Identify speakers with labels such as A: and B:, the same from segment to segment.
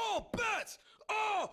A: All bets are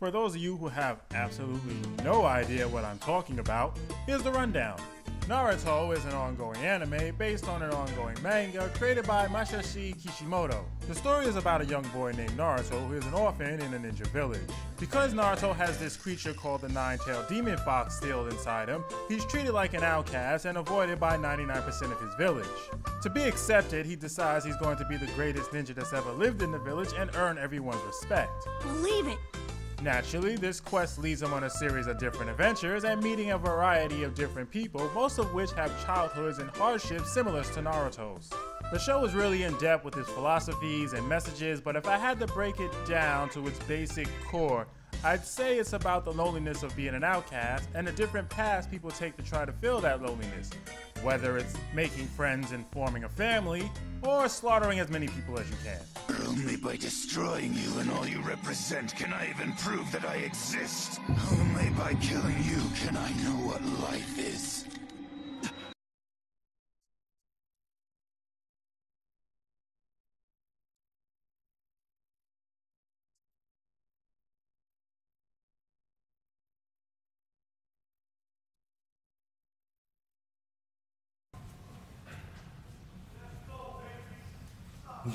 B: For those of you who have absolutely no idea what I'm talking about, here's the rundown. Naruto is an ongoing anime based on an ongoing manga created by Masashi Kishimoto. The story is about a young boy named Naruto who is an orphan in a ninja village. Because Naruto has this creature called the nine-tailed demon fox sealed inside him, he's treated like an outcast and avoided by 99% of his village. To be accepted, he decides he's going to be the greatest ninja that's ever lived in the village and earn everyone's respect.
C: Believe it!
B: Naturally, this quest leads him on a series of different adventures and meeting a variety of different people, most of which have childhoods and hardships similar to Naruto's. The show is really in depth with its philosophies and messages, but if I had to break it down to its basic core, I'd say it's about the loneliness of being an outcast and the different paths people take to try to fill that loneliness. Whether it's making friends and forming a family, or slaughtering as many people as you can.
D: Only by destroying you and all you represent can I even prove that I exist. Only by killing you can I know what life is.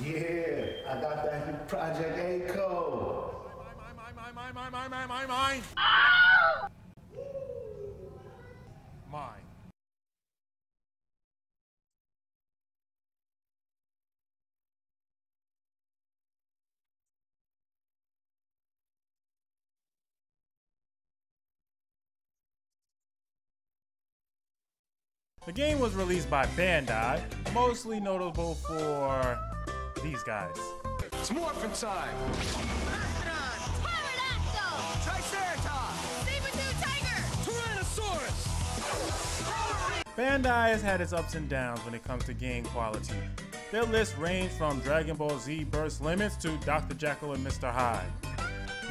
E: Yeah, I got that new Project A code.
B: Mine. Mine. The game was released by Bandai, mostly notable for these guys.
A: It's morphin' time!
C: Mastodon! Pterodactyl!
A: Triceratops!
C: Saber-tooth tiger!
A: Tyrannosaurus!
B: Bandai has had its ups and downs when it comes to game quality. Their lists range from Dragon Ball Z Burst Limits to Dr. Jekyll and Mr. Hyde.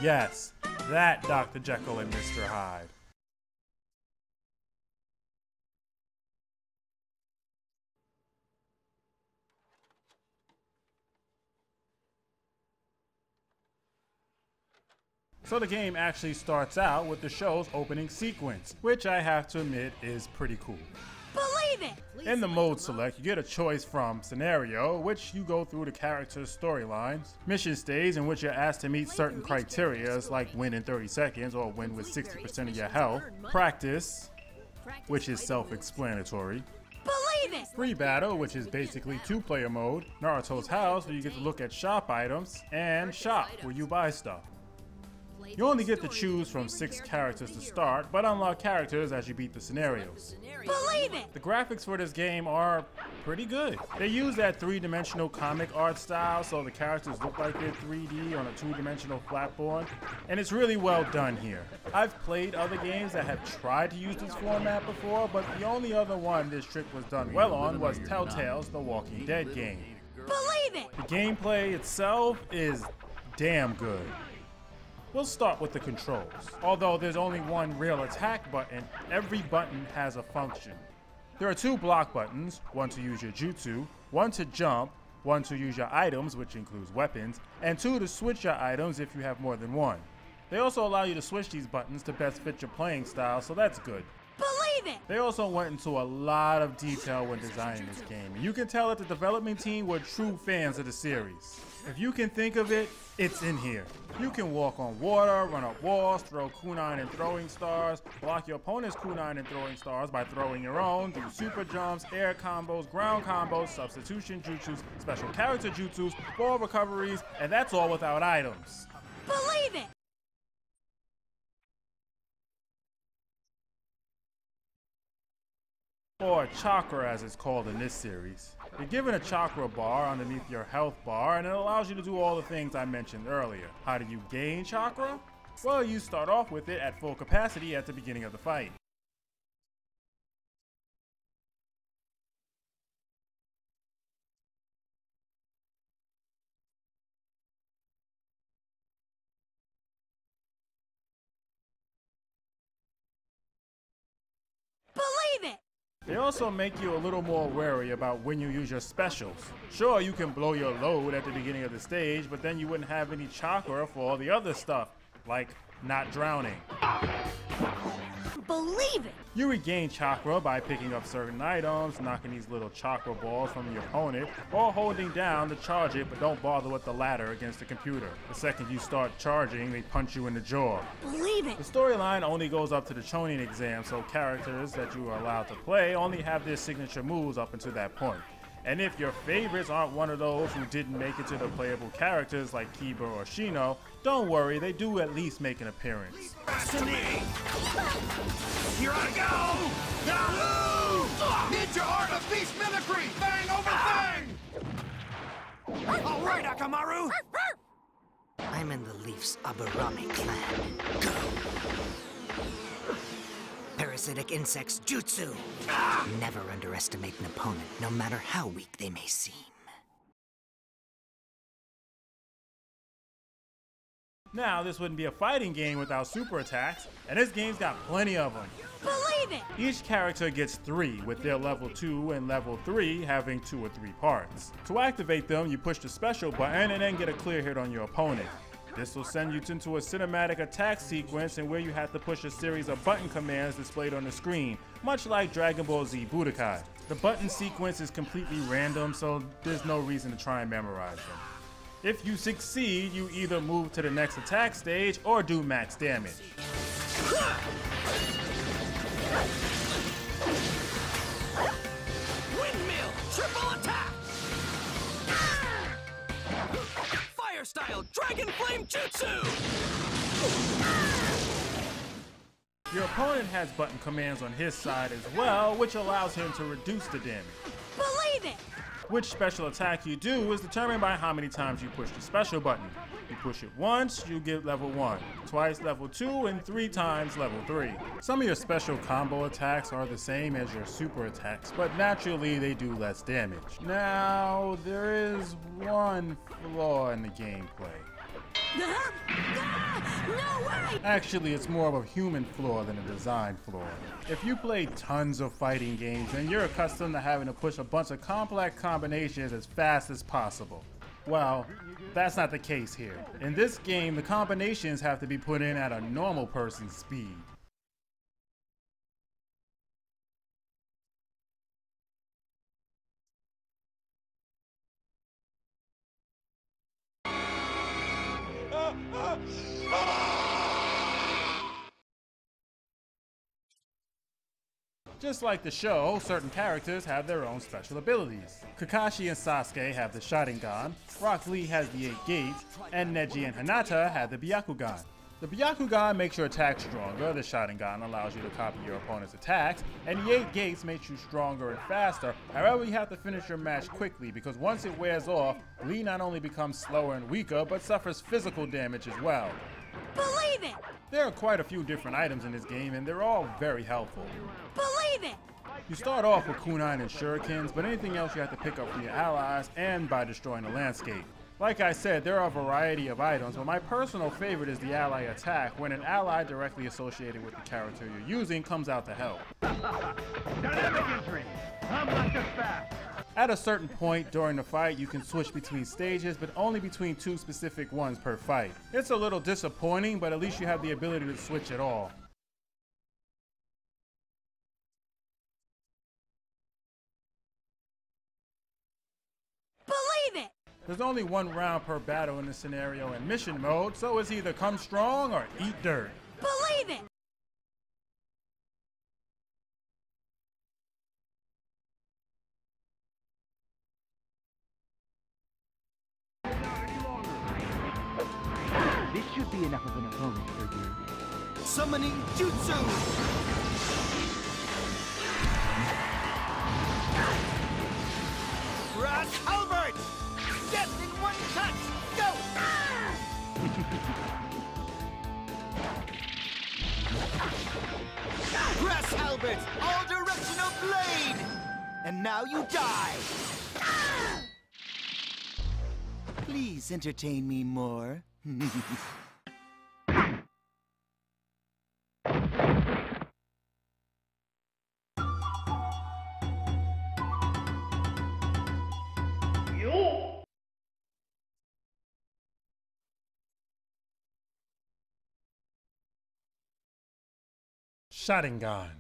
B: Yes, that Dr. Jekyll and Mr. Hyde. So the game actually starts out with the show's opening sequence, which I have to admit is pretty cool.
C: Believe it!
B: In the mode select, you get a choice from scenario, which you go through the character's storylines, mission stage in which you're asked to meet certain criteria like win in 30 seconds or win with 60% of your health, practice, which is self-explanatory,
C: Believe it!
B: free battle, which is basically two-player mode, Naruto's house where you get to look at shop items, and shop where you buy stuff. You only get to choose from 6 characters to start, but unlock characters as you beat the scenarios.
C: Believe it!
B: The graphics for this game are pretty good. They use that 3-dimensional comic art style, so the characters look like they're 3D on a 2-dimensional flatboard, and it's really well done here. I've played other games that have tried to use this format before, but the only other one this trick was done well on was Telltale's The Walking Dead game.
C: Believe it!
B: The gameplay itself is damn good. We'll start with the controls. Although there's only one real attack button, every button has a function. There are 2 block buttons, one to use your jutsu, one to jump, one to use your items, which includes weapons, and 2 to switch your items if you have more than one. They also allow you to switch these buttons to best fit your playing style, so that's good.
C: Believe it!
B: They also went into a lot of detail when designing this game, and you can tell that the development team were true fans of the series. If you can think of it, it's in here. You can walk on water, run up walls, throw kunai and throwing stars, block your opponent's kunai and throwing stars by throwing your own, do super jumps, air combos, ground combos, substitution jutsus, special character jutsus, ball recoveries, and that's all without items.
C: Believe it!
B: Or Chakra as it's called in this series. You're given a Chakra bar underneath your health bar, and it allows you to do all the things I mentioned earlier. How do you gain Chakra? Well, you start off with it at full capacity at the beginning of the fight.
C: Believe it!
B: They also make you a little more wary about when you use your specials. Sure, you can blow your load at the beginning of the stage, but then you wouldn't have any Chakra for all the other stuff, like not drowning.
C: Believe it!
B: You regain Chakra by picking up certain items, knocking these little Chakra balls from your opponent, or holding down to charge it, but don't bother with the ladder against the computer. The second you start charging, they punch you in the jaw.
C: Believe it!
B: The storyline only goes up to the Chunin exam, so characters that you are allowed to play only have their signature moves up until that point. And if your favorites aren't one of those who didn't make it to the playable characters like Kiba or Shino, don't worry, they do at least make an appearance.
A: To me! Here I go! Yahoo! Ninja art of beast mimicry! Fang over fang! All right, Akamaru!
F: I'm in the Leaf's Aburame clan. Go! Parasitic insects jutsu! Never underestimate an opponent, no matter how weak they may seem.
B: Now, this wouldn't be a fighting game without super attacks, and this game's got plenty of them.
C: Believe it!
B: Each character gets 3, with their level 2 and level 3 having 2 or 3 parts. To activate them, you push the special button and then get a clear hit on your opponent. This will send you into a cinematic attack sequence in where you have to push a series of button commands displayed on the screen, much like Dragon Ball Z Budokai. The button sequence is completely random, so there's no reason to try and memorize them. If you succeed, you either move to the next attack stage or do max damage.
A: Windmill! Triple attack! Fire style Dragon Flame Jutsu!
B: Your opponent has button commands on his side as well, which allows him to reduce the damage.
C: Believe it!
B: Which special attack you do is determined by how many times you push the special button. You push it once, you get level 1, twice level 2, and 3 times level 3. Some of your special combo attacks are the same as your super attacks, but naturally they do less damage. Now, there is one flaw in the gameplay.
C: No way!
B: Actually, it's more of a human flaw than a design flaw. If you play tons of fighting games, then you're accustomed to having to push a bunch of complex combinations as fast as possible. Well, that's not the case here. In this game, the combinations have to be put in at a normal person's speed. Just like the show, certain characters have their own special abilities. Kakashi and Sasuke have the Sharingan, Rock Lee has the 8 gates, and Neji and Hinata have the Byakugan. The Byakugan makes your attack stronger, the Sharingan allows you to copy your opponent's attacks, and the 8 gates makes you stronger and faster. However, you have to finish your match quickly because once it wears off, Lee not only becomes slower and weaker, but suffers physical damage as well.
C: Believe it!
B: There are quite a few different items in this game, and they're all very helpful.
C: Believe it!
B: You start off with kunai and shurikens, but anything else you have to pick up from your allies and by destroying the landscape. Like I said, there are a variety of items, but my personal favorite is the ally attack, when an ally directly associated with the character you're using comes out to help.
E: Dynamic entry. I'm not just fast.
B: At a certain point during the fight, you can switch between stages, but only between 2 specific ones per fight. It's a little disappointing, but at least you have the ability to switch at all. There's only one round per battle in this scenario in mission mode, so it's either come strong or eat dirt.
C: Believe it!
G: This should be enough of an opponent for you.
A: Summoning Jutsu! Brass Halbert! Death in one touch! Go! Brass Halbert! All directional blade! And now you die! Please entertain me more.
B: Sharingan.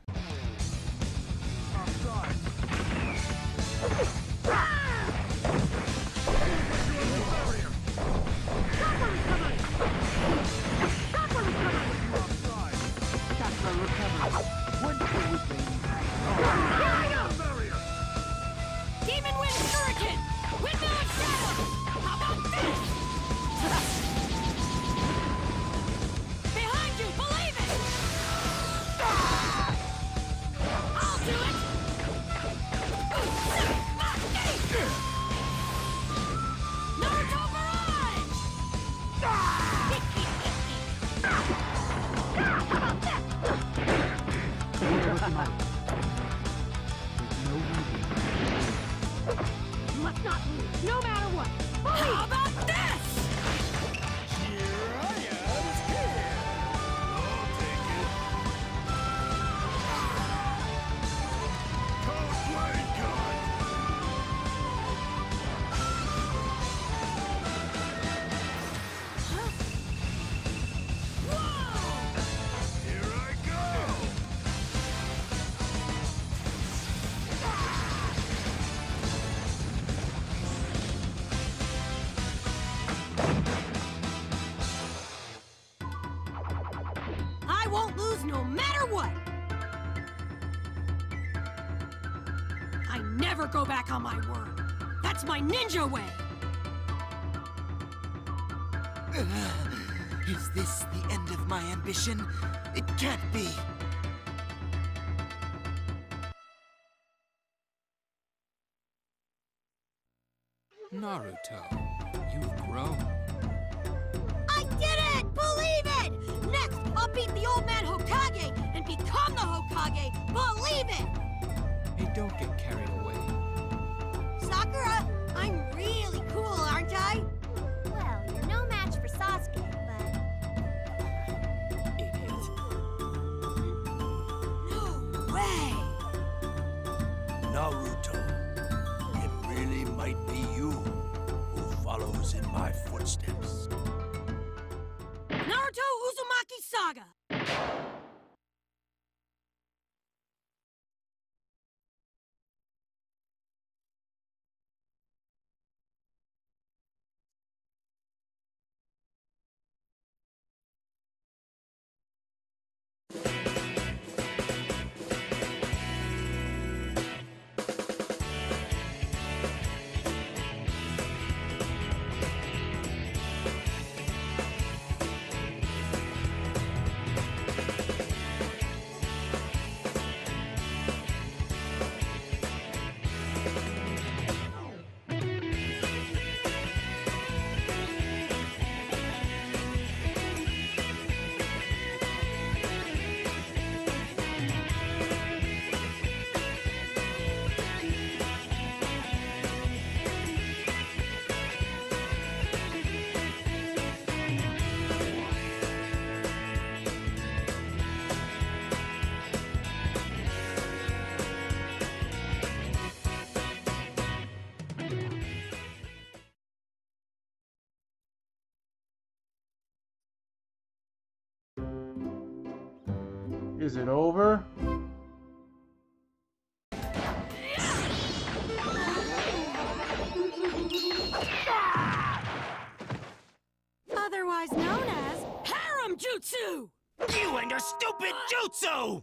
C: Demon Wind Hurricane! Windmill of Shadow! How about this? Behind you! Believe it! I'll do it! Naruto Barrage! You must not lose, no matter what! How about this?
A: Here I am! Here! I'll take it! Code Blade Gun! Here I go!
C: I won't lose no matter what! I never go back on my word. That's my ninja way!
A: Is this the end of my ambition? It can't be!
H: Naruto, you've grown.
C: I did it! Believe it! Next, I'll beat the old man Hokage and become the Hokage! Believe it!
H: Hey, don't get carried away.
C: Sakura, I'm really cool, aren't I?
I: Well, you're no match for Sasuke, but...
H: Idiot.
C: No way!
D: Naruto, it really might be you who follows in my footsteps.
C: Naruto Uzumaki Saga!
B: Is it over?
C: otherwise known as Harem Jutsu!
A: You and your stupid jutsu!